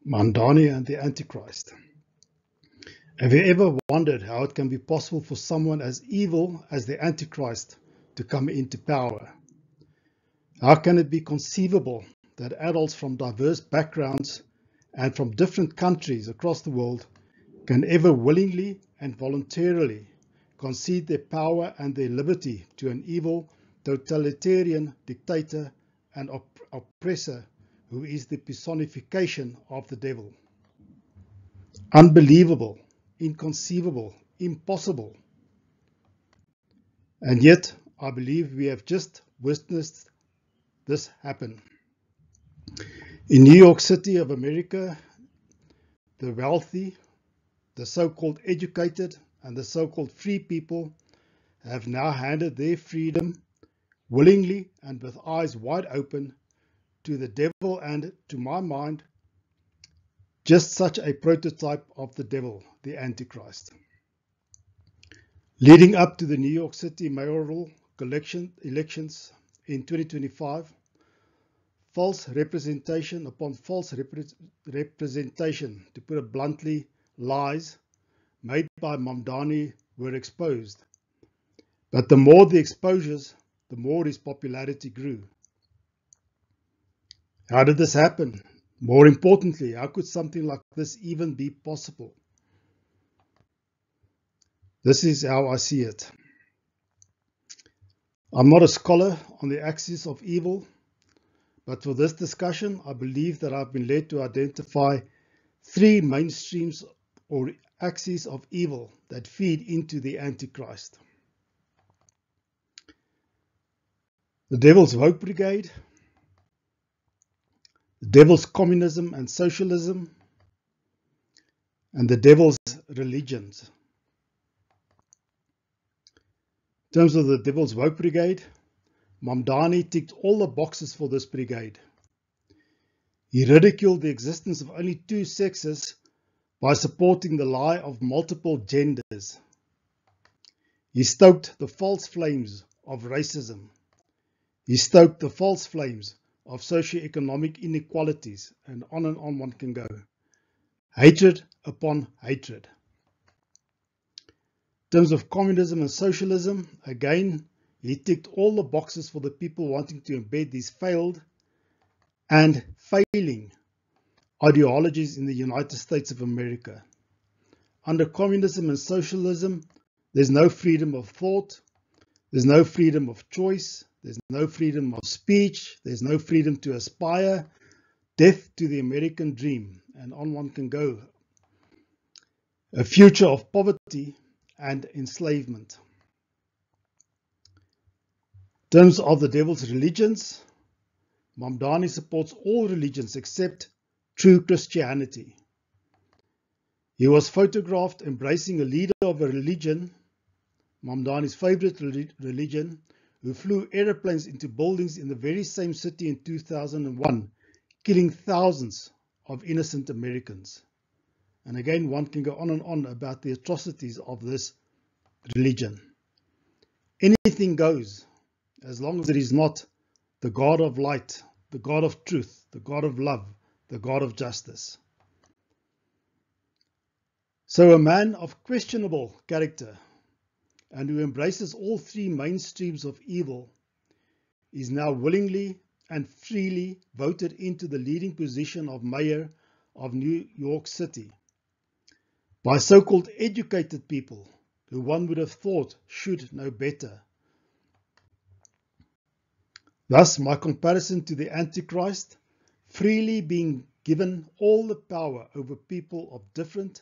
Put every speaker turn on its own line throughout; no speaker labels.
Mamdani and the Antichrist. Have you ever wondered how it can be possible for someone as evil as the Antichrist to come into power? How can it be conceivable that adults from diverse backgrounds and from different countries across the world can ever willingly and voluntarily concede their power and their liberty to an evil, totalitarian dictator and oppressor who is the personification of the devil? Unbelievable, inconceivable, impossible. And yet, I believe we have just witnessed this happen. In New York City of America, the wealthy, the so-called educated, and the so-called free people have now handed their freedom willingly and with eyes wide open to the devil and, to my mind, just such a prototype of the devil, the Antichrist. Leading up to the New York City mayoral elections in 2025, false representation upon false representation, to put it bluntly, lies made by Mamdani were exposed. But the more the exposures, the more his popularity grew. How did this happen? More importantly, how could something like this even be possible? This is how I see it. I'm not a scholar on the axis of evil, but for this discussion, I believe that I've been led to identify three mainstreams or axes of evil that feed into the Antichrist. The Devil's Vote Brigade, the Devil's Communism and Socialism, and the Devil's Religions. In terms of the Devil's Vote Brigade, Mamdani ticked all the boxes for this brigade. He ridiculed the existence of only two sexes by supporting the lie of multiple genders. He stoked the false flames of racism. He stoked the false flames of socioeconomic inequalities, and on one can go. Hatred upon hatred. In terms of communism and socialism, again, he ticked all the boxes for the people wanting to embed these failed and failing ideologies in the United States of America. Under communism and socialism, there's no freedom of thought, there's no freedom of choice, there's no freedom of speech, there's no freedom to aspire, death to the American dream, and on one can go. A future of poverty and enslavement. In terms of the devil's religions, Mamdani supports all religions except true Christianity. He was photographed embracing a leader of a religion, Mamdani's favorite religion, who flew aeroplanes into buildings in the very same city in 2001, killing thousands of innocent Americans. And again, one can go on and on about the atrocities of this religion. Anything goes, as long as it is not the God of light, the God of truth, the God of love, the God of justice. So a man of questionable character and who embraces all three mainstreams of evil is now willingly and freely voted into the leading position of mayor of New York City by so-called educated people who one would have thought should know better. Thus, my comparison to the Antichrist, freely being given all the power over people of different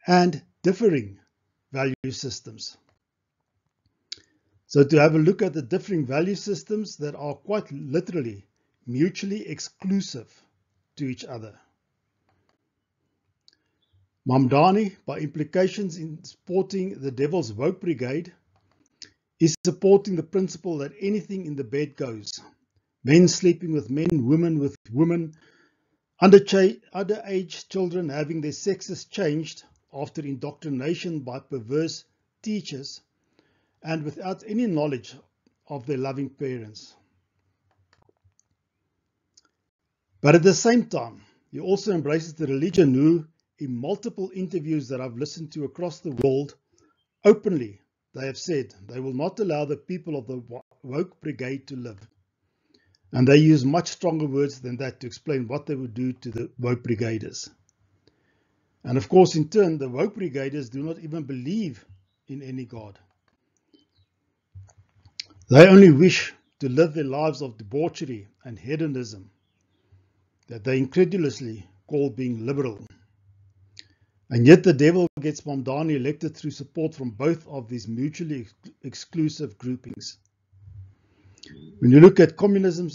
and differing value systems. So to have a look at the differing value systems that are quite literally mutually exclusive to each other. Mamdani, by implications in supporting the Devil's Vote Brigade, is supporting the principle that anything in the bed goes. Men sleeping with men, women with women, underage children having their sexes changed after indoctrination by perverse teachers and without any knowledge of their loving parents. But at the same time, He also embraces the religion who, in multiple interviews that I've listened to across the world, openly they have said they will not allow the people of the woke brigade to live. And they use much stronger words than that to explain what they would do to the woke brigaders. And of course, in turn, the woke brigaders do not even believe in any God. They only wish to live their lives of debauchery and hedonism that they incredulously call being liberal. And yet the devil gets Mamdani elected through support from both of these mutually exclusive groupings. When you look at communism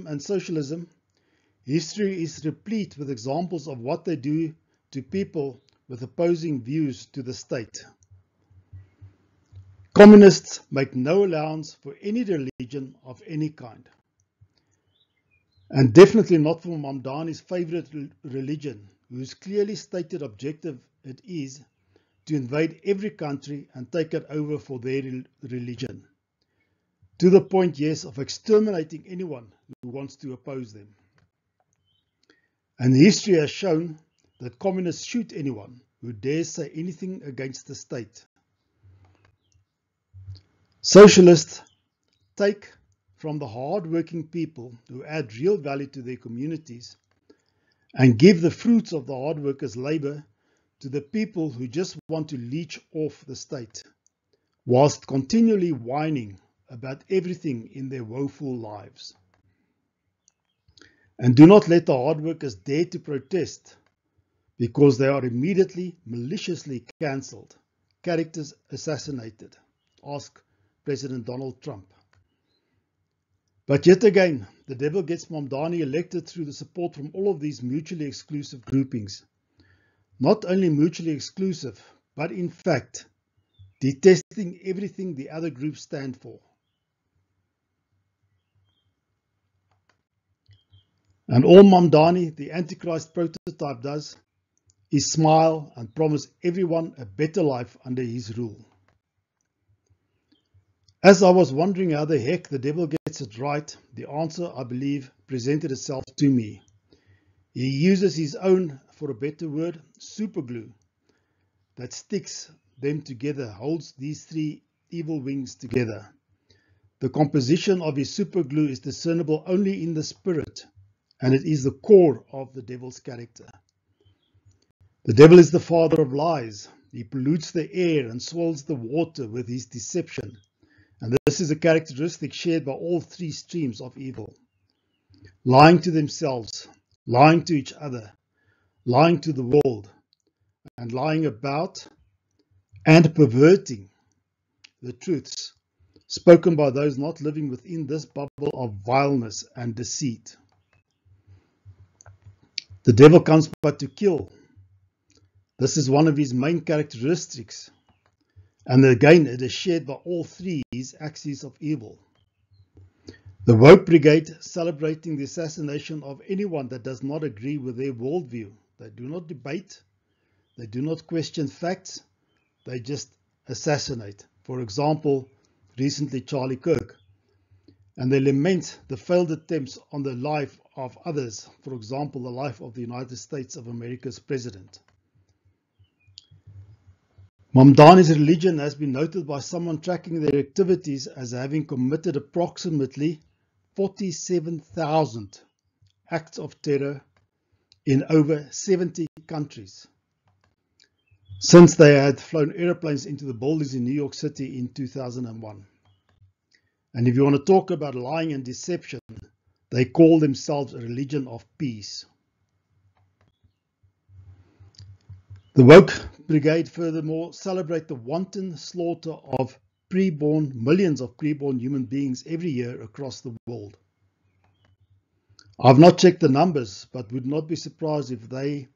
and socialism, history is replete with examples of what they do to people with opposing views to the state. Communists make no allowance for any religion of any kind. And definitely not for Mamdani's favorite religion, whose clearly stated objective it is to invade every country and take it over for their religion. To the point, yes, of exterminating anyone who wants to oppose them. And history has shown that communists shoot anyone who dares say anything against the state. Socialists take from the hard-working people who add real value to their communities and give the fruits of the hard workers' labor to the people who just want to leech off the state, whilst continually whining about everything in their woeful lives. And do not let the hard workers dare to protest, because they are immediately maliciously cancelled, characters assassinated. Ask President Donald Trump. But yet again, the devil gets Mamdani elected through the support from all of these mutually exclusive groupings. Not only mutually exclusive, but in fact, detesting everything the other groups stand for. And all Mamdani, the Antichrist prototype, does is smile and promise everyone a better life under his rule. As I was wondering how the heck the devil gets it right, the answer, I believe, presented itself to me. He uses his own, for a better word, superglue that sticks them together, holds these three evil wings together. The composition of his superglue is discernible only in the spirit, and it is the core of the devil's character. The devil is the father of lies. He pollutes the air and swells the water with his deception. And this is a characteristic shared by all three streams of evil. Lying to themselves, lying to each other, lying to the world, and lying about and perverting the truths spoken by those not living within this bubble of vileness and deceit. The devil comes but to kill. This is one of his main characteristics. And again, it is shared by all three axes of evil. The woke brigade celebrating the assassination of anyone that does not agree with their worldview. They do not debate. They do not question facts. They just assassinate. For example, recently Charlie Kirk. And they lament the failed attempts on the life of others. For example, the life of the United States of America's president. Mamdani's religion has been noted by someone tracking their activities as having committed approximately 47,000 acts of terror in over 70 countries since they had flown airplanes into the buildings in New York City in 2001. And if you want to talk about lying and deception, they call themselves a religion of peace. The woke brigade furthermore celebrate the wanton slaughter of millions of preborn human beings every year across the world. I've not checked the numbers, but would not be surprised if they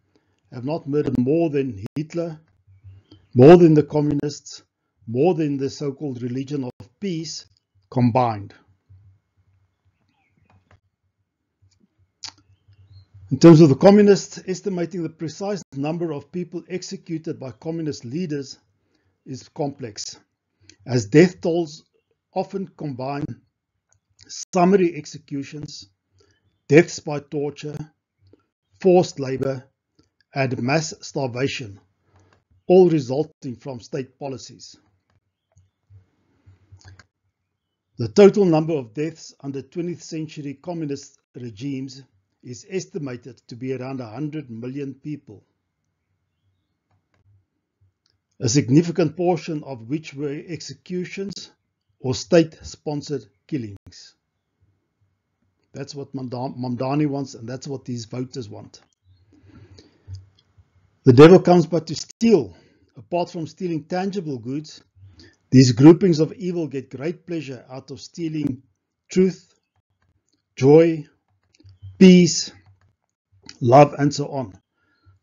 have not murdered more than Hitler, more than the communists, more than the so-called religion of peace combined. In terms of the communists, estimating the precise number of people executed by communist leaders is complex, as death tolls often combine summary executions, deaths by torture, forced labor, and mass starvation, all resulting from state policies. The total number of deaths under 20th century communist regimes is estimated to be around 100 million people, a significant portion of which were executions or state-sponsored killings. That's what Mamdani wants, and that's what these voters want. The devil comes but to steal. Apart from stealing tangible goods, these groupings of evil get great pleasure out of stealing truth, joy, peace, love, and so on,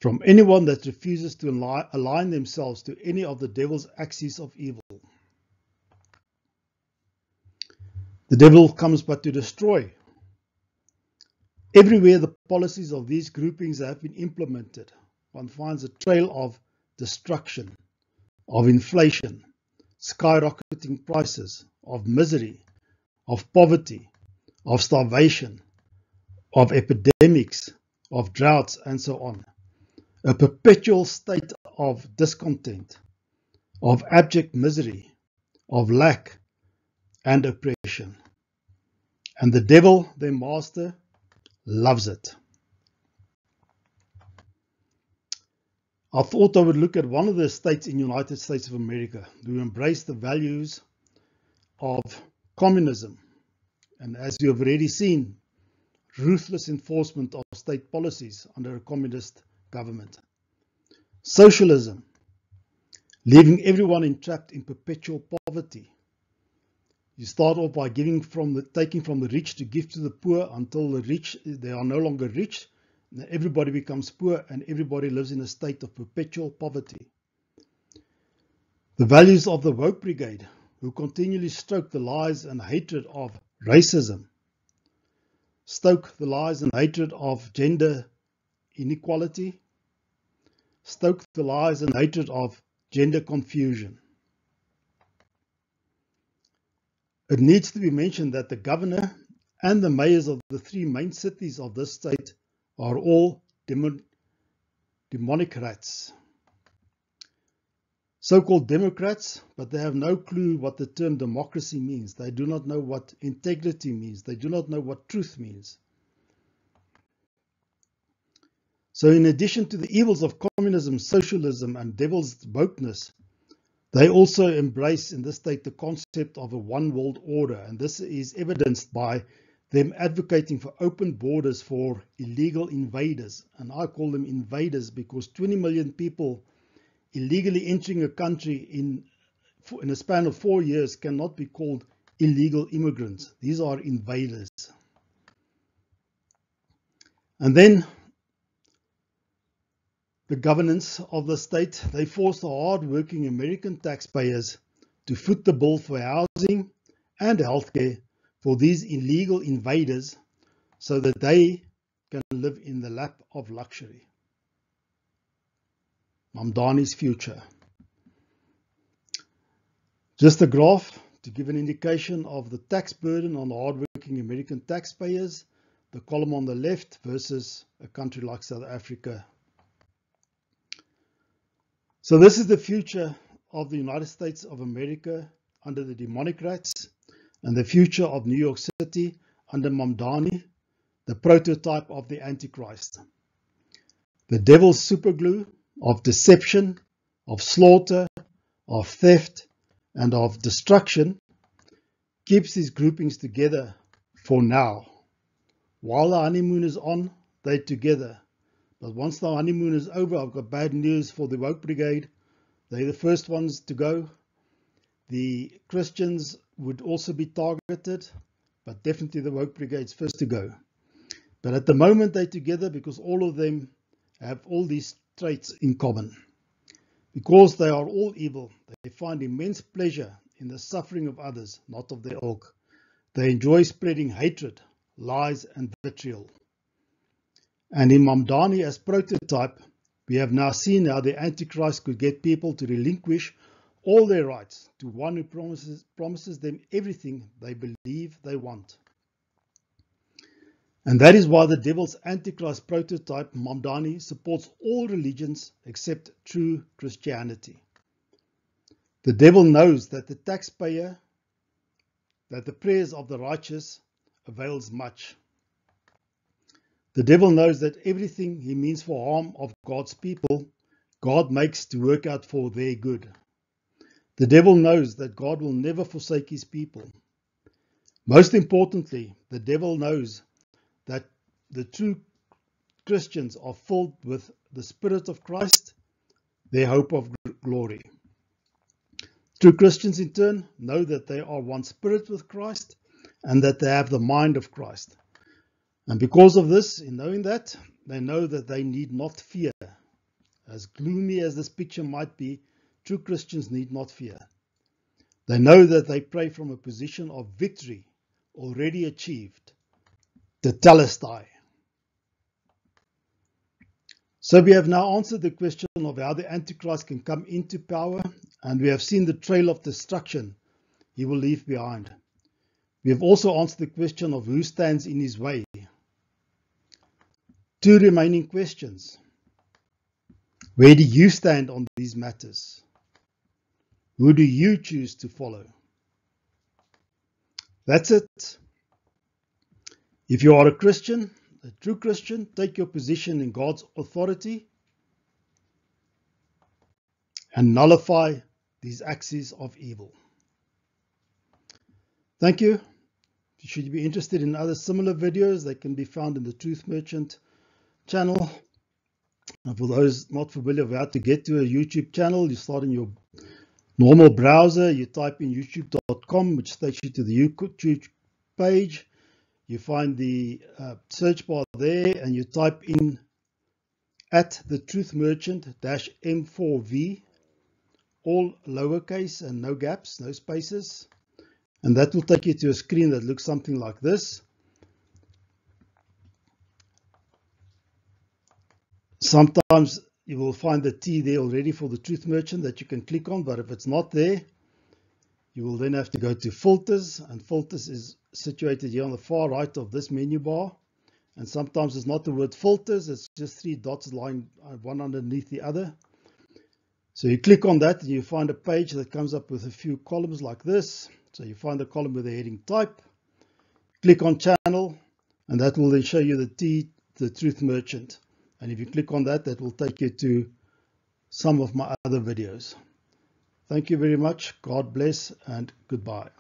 from anyone that refuses to align themselves to any of the devil's axes of evil. The devil comes but to destroy. Everywhere the policies of these groupings have been implemented, one finds a trail of destruction, of inflation, skyrocketing prices, of misery, of poverty, of starvation, of epidemics, of droughts, and so on. A perpetual state of discontent, of abject misery, of lack and oppression. And the devil, their master, loves it. I thought I would look at one of the states in the United States of America who embrace the values of communism, and as you have already seen, ruthless enforcement of state policies under a communist government. Socialism, leaving everyone entrapped in perpetual poverty. You start off by taking from the rich to give to the poor until the rich, they are no longer rich. Everybody becomes poor and everybody lives in a state of perpetual poverty. The values of the woke brigade, who continually stoke the lies and hatred of racism, stoke the lies and hatred of gender inequality, stoke the lies and hatred of gender confusion. It needs to be mentioned that the governor and the mayors of the three main cities of this state are all democrats. So-called Democrats, but they have no clue what the term democracy means. They do not know what integrity means. They do not know what truth means. So in addition to the evils of communism, socialism, and devil's wokeness, they also embrace in this state the concept of a one world order, and this is evidenced by them advocating for open borders for illegal invaders. And I call them invaders because 20 million people illegally entering a country in a span of 4 years cannot be called illegal immigrants. These are invaders. And then the governance of the state, they force the hard-working American taxpayers to foot the bill for housing and healthcare for these illegal invaders so that they can live in the lap of luxury. Mamdani's future. Just a graph to give an indication of the tax burden on the hard-working American taxpayers, the column on the left versus a country like South Africa. So this is the future of the United States of America under the Democrats, and the future of New York City under Mamdani, the prototype of the Antichrist. The devil's superglue of deception, of slaughter, of theft, and of destruction keeps these groupings together for now. While the honeymoon is on, they're together. But once the honeymoon is over, I've got bad news for the woke brigade. They're the first ones to go. The Christians would also be targeted, but definitely the woke brigade's first to go. But at the moment they're together because all of them have all these traits in common. Because they are all evil, they find immense pleasure in the suffering of others, not of their ilk. They enjoy spreading hatred, lies, and vitriol. And in Mamdani as prototype, we have now seen how the Antichrist could get people to relinquish all their rights to one who promises them everything they believe they want. And that is why the devil's Antichrist prototype, Mamdani, supports all religions except true Christianity. The devil knows that the taxpayer, that the prayers of the righteous avails much. The devil knows that everything he means for harm of God's people, God makes to work out for their good. The devil knows that God will never forsake his people. Most importantly, the devil knows that the true Christians are filled with the Spirit of Christ, their hope of glory. True Christians, in turn, know that they are one spirit with Christ and that they have the mind of Christ. And because of this, in knowing that, they know that they need not fear. As gloomy as this picture might be, true Christians need not fear. They know that they pray from a position of victory already achieved, tetelestai. So we have now answered the question of how the Antichrist can come into power, and we have seen the trail of destruction he will leave behind. We have also answered the question of who stands in his way. Two remaining questions. Where do you stand on these matters? Who do you choose to follow? That's it. If you are a Christian, a true Christian, take your position in God's authority and nullify these axes of evil. Thank you. Should you be interested in other similar videos, they can be found in the Truth Merchant channel. And for those not familiar with how to get to a YouTube channel, you start in your normal browser, you type in youtube.com, which takes you to the YouTube page. You find the search bar there and you type in at the Truth Merchant -M4V, all lowercase and no gaps, no spaces. And that will take you to a screen that looks something like this. Sometimes you will find the T there already for the Truth Merchant that you can click on, but if it's not there, you will then have to go to Filters, and Filters is situated here on the far right of this menu bar. And sometimes it's not the word filters, it's just three dots lying one underneath the other. So you click on that and you find a page that comes up with a few columns like this. So you find the column with the heading Type, click on Channel, and that will then show you the Truth Merchant. And if you click on that, that will take you to some of my other videos. Thank you very much. God bless and goodbye.